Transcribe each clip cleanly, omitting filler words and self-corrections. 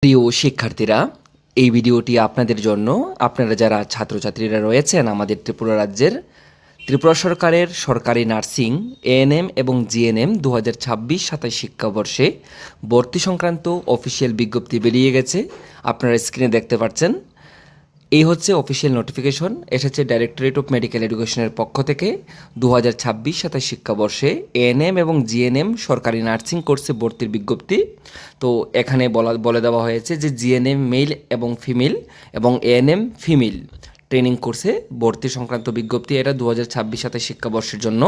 প্রিয় শিক্ষার্থীরা, এই ভিডিওটি আপনাদের জন্য। আপনারা যারা ছাত্রছাত্রীরা রয়েছেন আমাদের ত্রিপুরা রাজ্যের, ত্রিপুরা সরকারের সরকারি নার্সিং, এএনএম এবং জিএনএম 2026-27 শিক্ষাবর্ষে ভর্তি সংক্রান্ত অফিসিয়াল বিজ্ঞপ্তি বেরিয়ে গেছে। আপনারা স্ক্রিনে দেখতে পাচ্ছেন। এই হচ্ছে অফিসিয়াল নোটিফিকেশন, এসেছে ডাইরেক্টরেট অফ মেডিকেল এডুকেশনের পক্ষ থেকে। 2026-27 শিক্ষাবর্ষে এএনএম এবং জিএনএম সরকারি নার্সিং কোর্সে ভর্তির বিজ্ঞপ্তি। তো এখানে বলে দেওয়া হয়েছে যে জিএনএম মেল এবং ফিমেল এবং এএনএম ফিমেল ট্রেনিং কোর্সে ভর্তি সংক্রান্ত বিজ্ঞপ্তি। এটা 2026-27 শিক্ষাবর্ষের জন্য।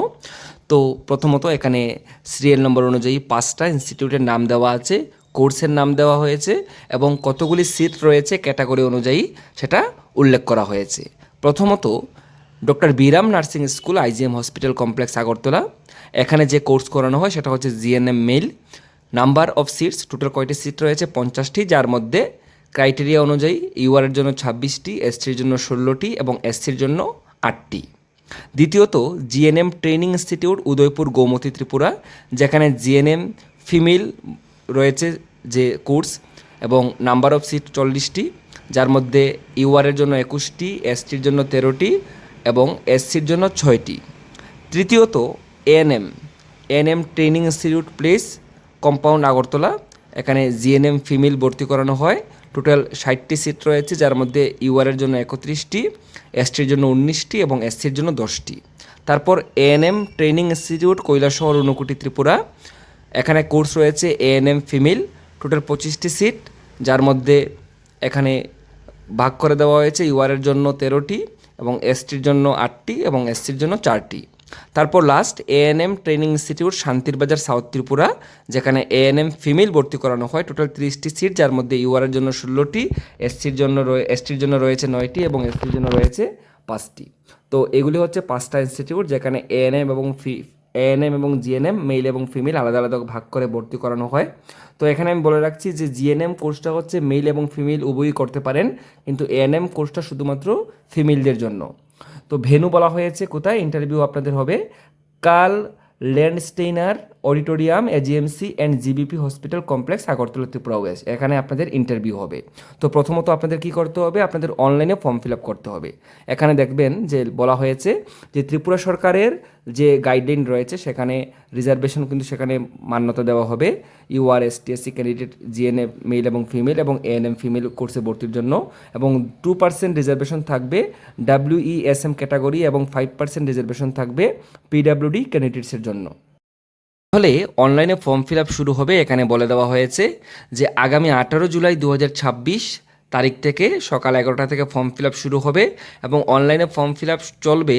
তো প্রথমত এখানে সিরিয়াল নম্বর অনুযায়ী 5টা ইনস্টিটিউটের নাম দেওয়া আছে, কোর্সের নাম দেওয়া হয়েছে এবং কতগুলি সিট রয়েছে ক্যাটাগরি অনুযায়ী সেটা উল্লেখ করা হয়েছে। প্রথমত doctor Biram nursing school, IGM hospital complex, Agartala. এখানে যে কোর্স করানো হয় সেটা হচ্ছে GNM male. Number of seats, total কয়টি সিট রয়েছে? 50টি, যার মধ্যে ক্রাইটেরিয়া অনুযায়ী ইউআরের জন্য 26টি, এসটির জন্য 16টি এবং এসসির জন্য 8টি। দ্বিতীয়ত GNM training institute, Udaipur, Gomati, Tripura, যেখানে জিএনএম ফিমেল রয়েছে যে কোর্স এবং নাম্বার অফ সিট 40টি, যার মধ্যে ইউআরের জন্য 21টি, এসটির জন্য 13টি এবং এসসির জন্য 6টি। তৃতীয়ত ANM training institute place, compound, Agartala. এখানে জিএনএম ফিমেল ভর্তি করানো হয়। টোটাল 60টি সিট রয়েছে, যার মধ্যে ইউআরের জন্য 31টি, এসটির জন্য 19টি এবং এসসির জন্য 10টি। তারপর ANM training institute, Kailashahar, Unakoti, Tripura. এখানে কোর্স রয়েছে এএনএম ফিমেল, টোটাল 25টি সিট, যার মধ্যে এখানে ভাগ করে দেওয়া হয়েছে ইউআরের জন্য 13টি এবং এসটির জন্য 8টি এবং এসসির জন্য 4টি। তারপর last ANM training institute, Shantirbazar, south Tripura, যেখানে এএনএম ফিমেল ভর্তি করানো হয়। টোটাল 30টি সিট, যার মধ্যে ইউআরের জন্য 16টি, এসটির জন্য রয়েছে 9টি এবং এসটির জন্য রয়েছে 5টি। তো এগুলি হচ্ছে 5টা ইনস্টিটিউট যেখানে এএনএম এবং জিএনএম মেল এবং ফিমেল আলাদা আলাদা ভাগ করে ভর্তি করানো হয়। তো এখানে আমি বলে রাখছি যে জিএনএম কোর্সটা হচ্ছে মেল এবং ফিমেল উভয়ই করতে পারেন, কিন্তু এএনএম কোর্সটা শুধুমাত্র ফিমেলদের জন্য। তো ভেন্যু বলা হয়েছে কোথায় ইন্টারভিউ আপনাদের হবে? কাল Landsteiner auditorium, AGMC and GBP hospital complex, Agartala, Tripura West. এখানে আপনাদের ইন্টারভিউ হবে। তো প্রথমত আপনাদের কি করতে হবে? আপনাদের অনলাইনে ফর্ম ফিল আপ করতে হবে। এখানে দেখবেন যে বলা হয়েছে যে ত্রিপুরা সরকারের যে গাইডলাইন রয়েছে সেখানে রিজার্ভেশন কিন্তু সেখানে মান্যতা দেওয়া হবে UR, ST, SC candidate, GNM male এবং ফিমেল এবং এএনএম ফিমেল কোর্সে ভর্তির জন্য, এবং 2% রিজার্ভেশন থাকবে ডাব্লিউইএসএম ক্যাটাগরি এবং 5% রিজার্ভেশন থাকবে পিডাব্লিউডি ক্যান্ডিডেটসের জন্য। তাহলে অনলাইনে ফর্ম ফিল আপ শুরু হবে। এখানে বলে দেওয়া হয়েছে যে আগামী 18 জুলাই 2026 তারিখ থেকে সকাল 11টা থেকে ফর্ম ফিল আপ শুরু হবে এবং অনলাইনে ফর্ম ফিল আপ চলবে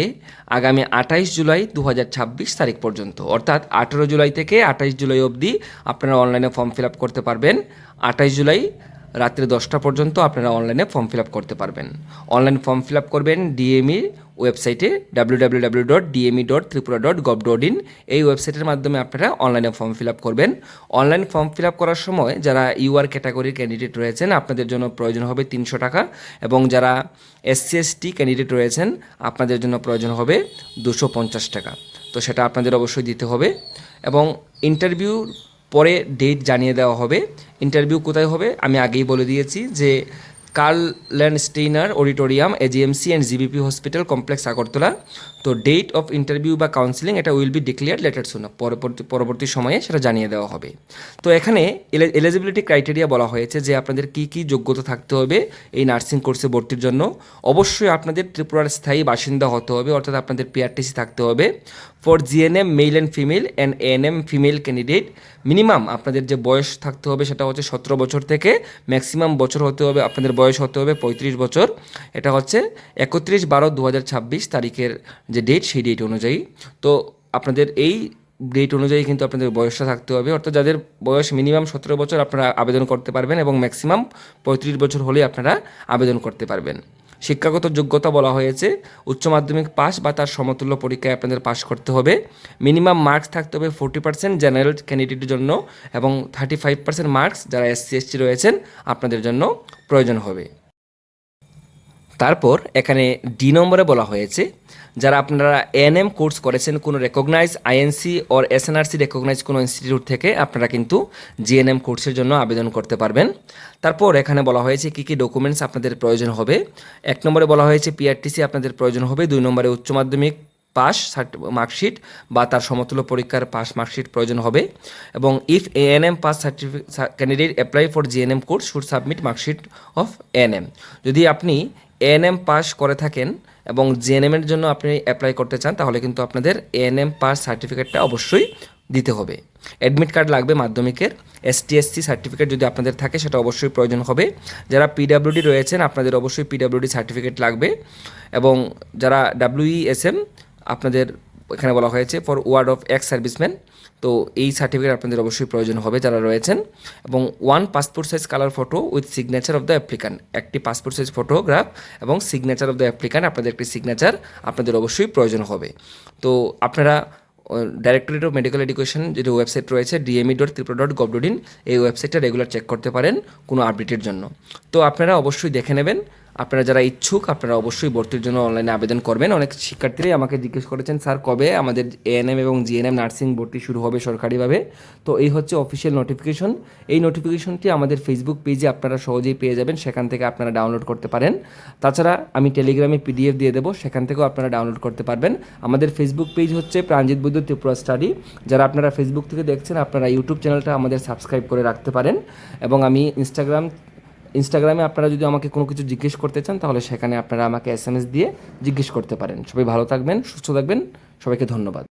আগামী 28 জুলাই 2026 তারিখ পর্যন্ত। অর্থাৎ 18 জুলাই থেকে 28 জুলাই অবধি আপনারা অনলাইনে ফর্ম ফিল আপ করতে পারবেন। 28 জুলাই রাত্রে 10টা পর্যন্ত আপনারা অনলাইনে ফর্ম ফিল আপ করতে পারবেন। অনলাইন ফর্ম ফিল আপ করবেন ডিএমই ওয়েবসাইটে www.dme.tripura.gov.in। এই ওয়েবসাইটের মাধ্যমে আপনারা অনলাইনে ফর্ম ফিল আপ করবেন। অনলাইন ফর্ম ফিল আপ করার সময় যারা ইউআর ক্যাটাগরির ক্যান্ডিডেট রয়েছেন আপনাদের জন্য প্রয়োজন হবে 300 টাকা, এবং যারা এসসি এসটি ক্যান্ডিডেট রয়েছেন আপনাদের জন্য প্রয়োজন হবে 250 টাকা। তো সেটা আপনাদের অবশ্যই দিতে হবে। এবং ইন্টারভিউ পরে ডেট জানিয়ে দেওয়া হবে। ইন্টারভিউ কোথায় হবে আমি আগেই বলে দিয়েছি যে Karl Landsteiner auditorium, AGMC and GBP hospital complex, Agartala. তো ডেট অফ ইন্টারভিউ বা কাউন্সিলিং এটা will be declare later soon, পরবর্তী সময়ে সেটা জানিয়ে দেওয়া হবে। তো এখানে এলিজিবিলিটি ক্রাইটেরিয়া বলা হয়েছে যে আপনাদের কী কী যোগ্যতা থাকতে হবে এই নার্সিং কোর্সে ভর্তির জন্য। অবশ্যই আপনাদের ত্রিপুরার স্থায়ী বাসিন্দা হতে হবে, অর্থাৎ আপনাদের পিআরটিসি থাকতে হবে। For GNM male and female and ANM female candidate minimum আপনাদের যে বয়স থাকতে হবে সেটা হচ্ছে 17 বছর থেকে ম্যাক্সিমাম বছর হতে হবে, আপনাদের বয়স হতে হবে 35 বছর। এটা হচ্ছে 31/12/2026 তারিখের যে ডেট সেই ডেট অনুযায়ী। তো আপনাদের এই ডেট অনুযায়ী কিন্তু আপনাদের বয়সটা থাকতে হবে, অর্থাৎ যাদের বয়স মিনিমাম 17 বছর আপনারা আবেদন করতে পারবেন এবং ম্যাক্সিমাম 35 বছর হলেই আপনারা আবেদন করতে পারবেন। শিক্ষাগত যোগ্যতা বলা হয়েছে উচ্চ মাধ্যমিক পাস বা তার সমতুল্য পরীক্ষায় আপনাদের পাস করতে হবে। মিনিমাম মার্কস থাকতে হবে 40% জেনারেল ক্যান্ডিডেটের জন্য এবং 35% মার্কস যারা এসসি এসটি রয়েছেন আপনাদের জন্য প্রয়োজন হবে। তারপর এখানে ডি নম্বরে বলা হয়েছে যারা আপনারা এএনএম কোর্স করেছেন কোনো রেকগনাইজ আইএনসি অর এসএনআরসি রেকগনাইজ কোনো ইনস্টিটিউট থেকে আপনারা কিন্তু জিএনএম কোর্সের জন্য আবেদন করতে পারবেন। তারপর এখানে বলা হয়েছে কী কী ডকুমেন্টস আপনাদের প্রয়োজন হবে। 1 নম্বরে বলা হয়েছে পিআরটিসি আপনাদের প্রয়োজন হবে। 2 নম্বরে উচ্চ মাধ্যমিক পাস মার্কশিট বা তার সমতুল্য পরীক্ষার পাস মার্কশিট প্রয়োজন হবে। এবং if ANM pass certificate candidate apply for GNM course should submit marksheet of ANM. যদি আপনি এএনএম পাস করে থাকেন এবং জিএনএমের জন্য আপনি অ্যাপ্লাই করতে চান তাহলে কিন্তু আপনাদের এএনএম পাস সার্টিফিকেটটা অবশ্যই দিতে হবে। অ্যাডমিট কার্ড লাগবে মাধ্যমিকের। এসটিএসসি সার্টিফিকেট যদি আপনাদের থাকে সেটা অবশ্যই প্রয়োজন হবে। যারা পিডাব্লিউডি রয়েছেন আপনাদের অবশ্যই পিডাব্লিউডি সার্টিফিকেট লাগবে। এবং যারা ডাব্লিউইএসএম আপনাদের এখানে বলা হয়েছে for ward of ex serviceman, তো এই সার্টিফিকেট আপনাদের অবশ্যই প্রয়োজন হবে যারা রয়েছেন। এবং 1 passport size colour photo with signature of the applicant, একটি পাসপোর্ট সাইজ ফটোগ্রাফ এবং সিগনেচার অফ দ্য অ্যাপ্লিকান্ট, আপনাদের একটি সিগনেচার আপনাদের অবশ্যই প্রয়োজন হবে। তো আপনারা ডাইরেক্টরেট অফ মেডিকেল এডুকেশন যেটি ওয়েবসাইট রয়েছে dme.tripura.gov.in, এই ওয়েবসাইটটা রেগুলার চেক করতে পারেন কোনো আপডেটের জন্য। তো আপনারা অবশ্যই দেখে নেবেন। আপনারা যারা ইচ্ছুক আপনারা অবশ্যই ভর্তির জন্য অনলাইনে আবেদন করবেন। অনেক শিক্ষার্থীরাই আমাকে জিজ্ঞেস করেছেন স্যার কবে আমাদের এএনএম এবং জিএনএম নার্সিং ভর্তি শুরু হবে সরকারিভাবে। তো এই হচ্ছে অফিসিয়াল নোটিফিকেশন। এই নোটিফিকেশনটি আমাদের ফেসবুক পেজে আপনারা সহজেই পেয়ে যাবেন, সেখান থেকে আপনারা ডাউনলোড করতে পারেন। তাছাড়া আমি টেলিগ্রামে পিডিএফ দিয়ে দেবো, সেখান থেকেও আপনারা ডাউনলোড করতে পারবেন। আমাদের ফেসবুক পেজ হচ্ছে প্রাণজিৎ বৈদ্য ত্রিপুরা স্টাডি। যারা আপনারা ফেসবুক থেকে দেখছেন আপনারা ইউটিউব চ্যানেলটা আমাদের সাবস্ক্রাইব করে রাখতে পারেন। এবং আমি ইনস্টাগ্রামে আপনারা যদি আমাকে কোনো কিছু জিজ্ঞেস করতে চান তাহলে সেখানে আপনারা আমাকে এসএমএস দিয়ে জিজ্ঞেস করতে পারেন। সবাই ভালো থাকবেন, সুস্থ থাকবেন, সবাইকে ধন্যবাদ।